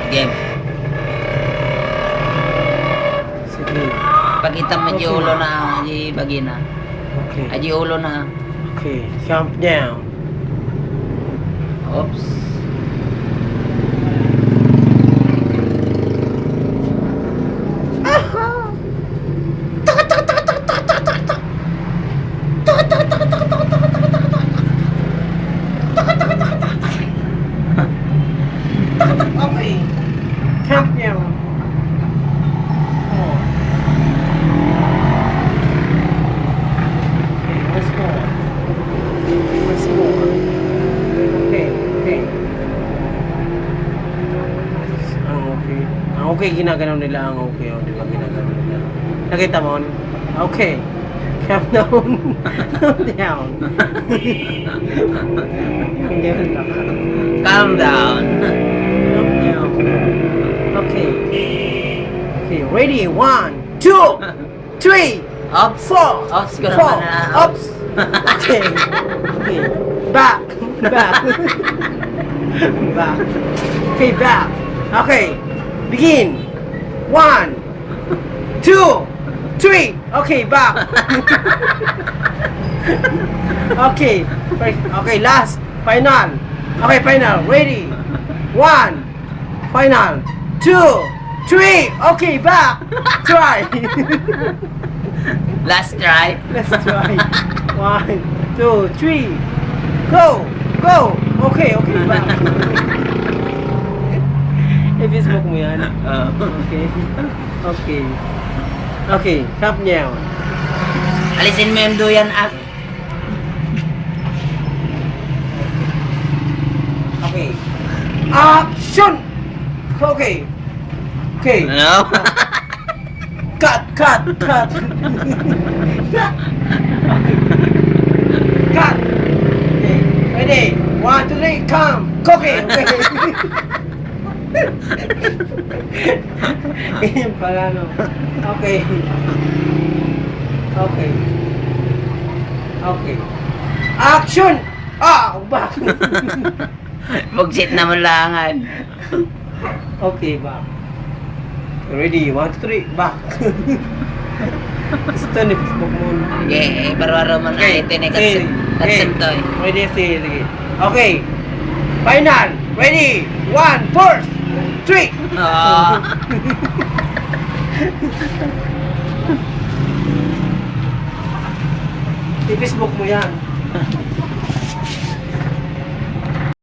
Game. Sige. Pagkita medyo Okay. ulo na, di bagi na. Okay. Aji ulo na. Okay. Jump down. Oops. Okay. Jump down. Come on. Okay, once more. Once more. Okay, okay. Ang okay. Ang okay, ginagano nila ang okay. O, di ba ginagano nila? Nakita mo? Okay. Calm down. Calm down. Calm down. Calm down. Okay. Okay, ready? 1, 2, 3, Oops. 4, Oops ko 4, naman na. ups. Okay. Okay. Back. Back. Back. Okay, back. Okay. Begin. 1, 2, 3. Okay, back. Okay. Okay, last. Final. Okay, final. Ready. 1. Final. 2, 3. Okay, back. Try. Last try. Let's try. 1, 2, 3. Go. Go. Okay, okay, back. I-Facebook mo yan. Okay. Okay. Okay, cap niya. Alisin mo yung duyan at Okay. Action! Okay. Okay. ano? Cut, cut, cut. Cut. Cut. Okay. Ready? 1, 2, 3, come. Okay. Okay. Ganyan pala, no? Okay. Okay. Okay. Action! Ah! Back! Bugsit na malangan. Okay, back. Ready? 1, 2, 3, back. Ito ni Facebook mo. Okay, baro-baro man ay tinig at santoy. Ready? Sige. Okay. Final. Ready? 1, 4, 3. Oh. I-Facebook mo yan.